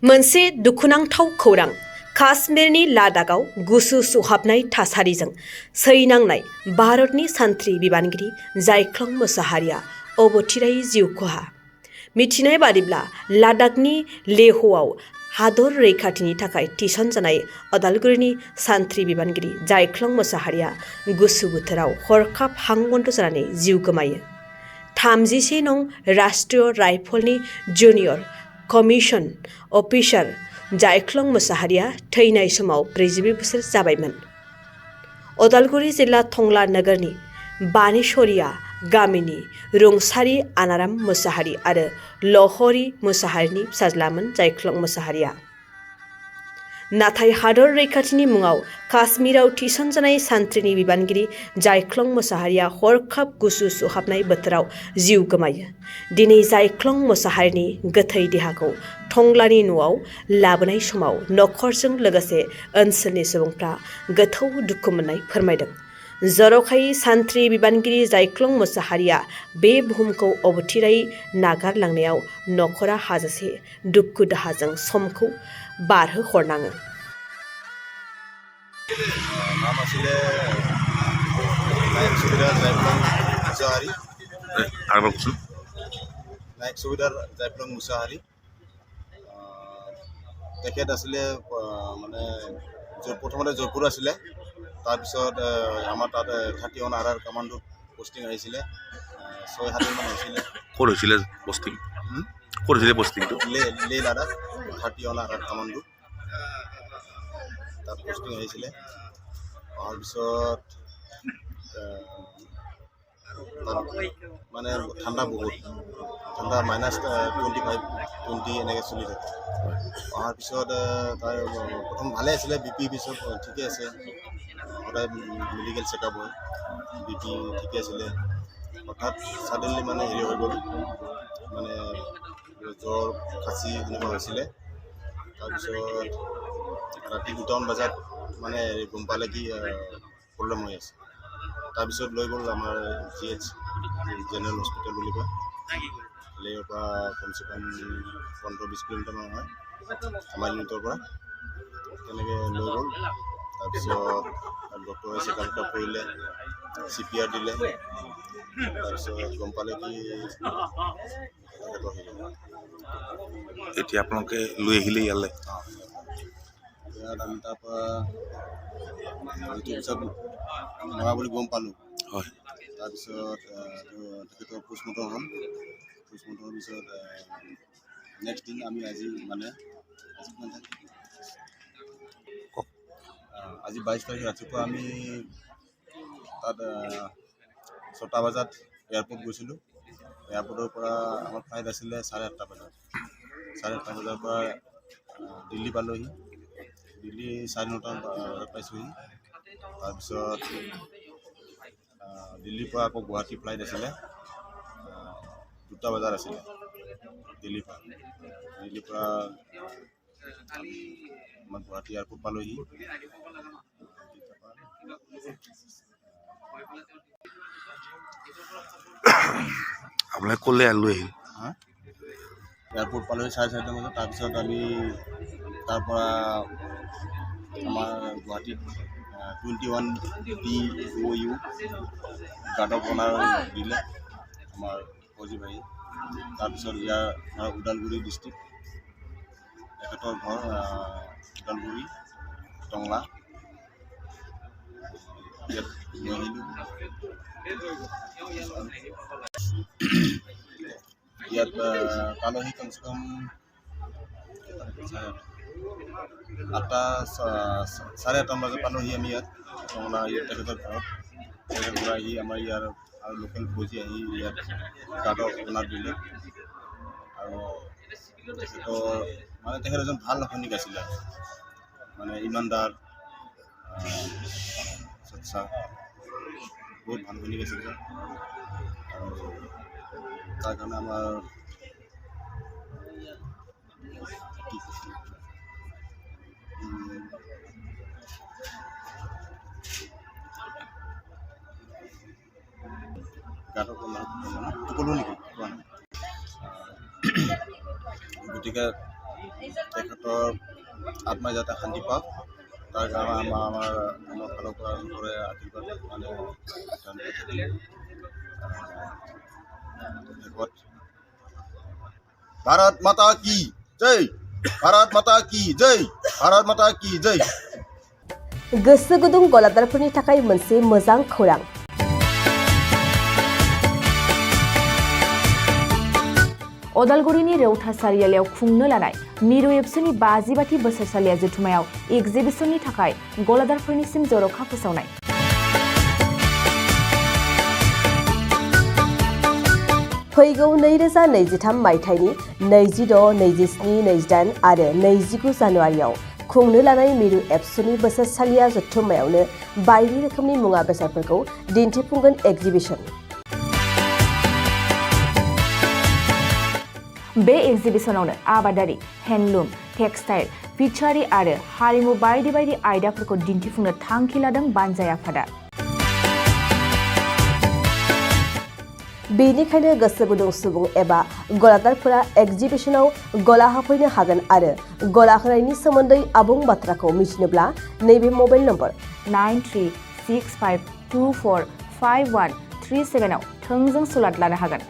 मोनसे दुखुनांथाव खौरां काश्मीरनि लादाखआव गुसु सुहाबनाय थासारिजों सैनांनाय भारतनि सान्थ्रि बिबानगिरि जायख्लं मोसाहारिया अबथिरायै जिउ खहा। मिथिनाय बादिब्ला लादाखनि लेहआव हादर रैखाथिनि थाखाय थिसनजानाय अदालगुरिनि सान्थ्रि बिबानगिरि जायख्लं मोसाहारिया गुसु बोथोराव हरखाब हां बन्द जानानै जिउ गोमायो। 31 नं राष्ट्रीय राइफलनि जुनियर कमिशन अफिसार जायख्लं मोसाहारिया थैनाय समाव 42 बोसोर जाबायमोन। अदालगुरि जिल्ला टंला नोगोरनि बानेश्वरिया गामिनि रुंसारि आनाराम मोसाहारि आरो लहरी मोसाहारिनि फिसाज्लामोन जायख्लं मोसाहारिया। नाथाय हादर रैखाथिनि मुङाव काश्मीराव थिसनजानाय सान्थ्रिनि बिबानगिरि जायख्लं मोसाहारिया हरखाब गुसु सुहाबनाय बोथोराव जिउ गोमायो। दिनै जायख्लं मोसाहारिनि गोथै देहाखौ टंलानि न'आव लाबोनाय समाव नखरजों लोगोसे ओनसोलनि सुबुंफ्रा गोथौ दुखु मोननाय फोरमायदों। जर'खायै सान्थ्रि बिबानगिरि जायख्लं मोसाहारिया बे बुहुमखौ अबथिरायै नागारलांनायाव नखरा हाजासे दुखु दाहाजों समखौ बारहोहरनाङो। नाम आছিলে नायक सुबेदार जायख्लं मुसाहारि। नायक सुबेदार जायख्लं मुसाहारि তেখেত আছিলে মানে প্ৰথমতে জয়পুৰ আছিলে, তাৰপিছত আমাৰ তাত 31 RR কামাণ্ডোত পোষ্টিং আহিছিলে, 6-7 দিনমান হৈছিলে। ক'ত হৈছিলে পোষ্টিং? ক'ত হৈছিলে পোষ্টিংটো? লে লাডাখ 31 RR কামাণ্ডো তাত পোষ্টিং আহিছিলে। অহাৰ পিছত মানে ঠাণ্ডা বহুত, ঠাণ্ডা -25-20 এনেকৈ চলি থাকে। অহাৰ পিছত তাৰ প্ৰথম ভালে আছিলে, BP পিছত ঠিকে আছে, সদায় মেডিকেল চেকআপ হয়, BP ঠিকে আছিলে। হঠাৎ ছাডেনলি মানে হেৰি হৈ গ'ল, মানে জ্বৰ খাচি এনেকুৱা হৈছিলে। তাৰপিছত ৰাতি 2টামান বজাত মানে গম পালে কি প্ৰব্লেম হৈ আছে। তাৰপিছত লৈ গ'ল আমাৰ GH জেনেৰেল হস্পিটেল বুলি কয়, লেৰ পৰা কমচে কম 15-20 কিলোমিটাৰমান হয় আমাৰ ইউনিটৰ পৰা। তেনেকৈ লৈ গ'ল। তাৰপিছত ডক্টৰে চেকআপ কৰিলে, CPR দিলে। তাৰপিছত গম পালে কি এতিয়া আপোনালোকে লৈ আহিলে ইয়ালৈ? ইয়াত আমি তাৰপৰা পিছত মৰা বুলি গম পালোঁ। হয়। তাৰপিছত তেখেতৰ পোষ্টমৰ্টম হ'ল। পোষ্টমৰ্টমৰ পিছত নেক্সট দিন আমি আজি 22 তাৰিখ ৰাতিপুৱা আমি তাত 6টা বজাত এয়াৰপৰ্ট গৈছিলোঁ। এয়াৰপৰ্টৰ পৰা আমাৰ ফ্লাইট আছিলে 8:30 বজাত। 8:30 বজাৰ পৰা দিল্লী পালোহি। দিল্লী 9:30 বজাত পাইছোঁহি। তাৰপিছত দিল্লীৰ পৰা আকৌ গুৱাহাটী ফ্লাইট আছিলে 2টা বজাত আছিলে দিল্লীৰ পৰা। আমাৰ গুৱাহাটী এয়াৰপৰ্ট পালোহি। আপোনালোকে ক'লে লৈ আহিল? এয়াৰপৰ্ট পালোহি 4:30 বজাত। তাৰপিছত আমি তাৰ পৰা আমাৰ গুৱাহাটীত 21 DOU গাৰ্ড অফ অনাৰ দিলে আমাৰ ফৌজী ভাই। তাৰপিছত ইয়াৰ ওদালগুৰি ডিষ্ট্ৰিক্ট, তেখেতৰ ঘৰ ওদালগুৰি টংলা, ইয়াত লৈ আহিলোঁ। ইয়াত পালোহি কমচে কম 8:30 বজাত পালোহি আমি ইয়াত টংলা, ইয়াত তেখেতৰ ঘৰত। তেখেতৰ ঘৰ আহি আমাৰ ইয়াৰ আৰু লোকেল ফৌজী আহি ইয়াত গাৰ্ড অফ অনাৰ দিলে। আৰু তেখেত এজন ভাল সৈনিক আছিলে, মানে ইমানদাৰ, সচ্চা, বহুত ভাল সৈনিক আছিলে। আৰু তাৰ কাৰণে আমাৰ সকলো নেকি গতিকে তেখেতৰ আত্মাই যাতে শান্তি পাওক তাৰ কাৰণে আমাৰ ফালৰ পৰা সকলোৰে আশীৰ্বাদ মানে শেষত ভাৰত মাতা কি জয়, ভাৰত মাতা কি জয়, ভাৰত মাতা কি জয়। गोसो गुदुं गलादारफोरनि थाखाय मोनसे मोजां खौरां। अदालगुरिनि रौता सारियालियाव खुंनो लानाय मिरु एबसुनि 50 बोसोरसालिया जथुमायाव एगजिबिसननि थाखाय गलादारफोरनिसिम जर'खा फोसावनाय। फैगौ 2023 मायथाइनि 26, 27, 28 आरो 29 जानुवारियाव खुंनो लानाय मिरु एबसुनि बोसोरसालिया जथुमायावनो बायदि रोखोमनि मुवा बेसादफोरखौ दिन्थिफुंगोन एगजिबिसन। बे एगजिबिसनावनो आबादारि, हेन्डलुम, टेक्सटाइल, फिचारि आरो हारिमु बायदि बायदि आयदाफोरखौ दिन्थिफुंनो थांखि लादों बानजाय आफादा। बेनिखायनो गोसो गुदुं सुबुं एबा गलादारफोरा एगजिबिसनाव गला हाफैनो हागोन आरो गला होनायनि सोमोन्दै आबुं बाथ्राखौ मिथिनोब्ला नैबे मबाइल नम्बर 9365245137 आव थोंजों सुलाद लानो हागोन।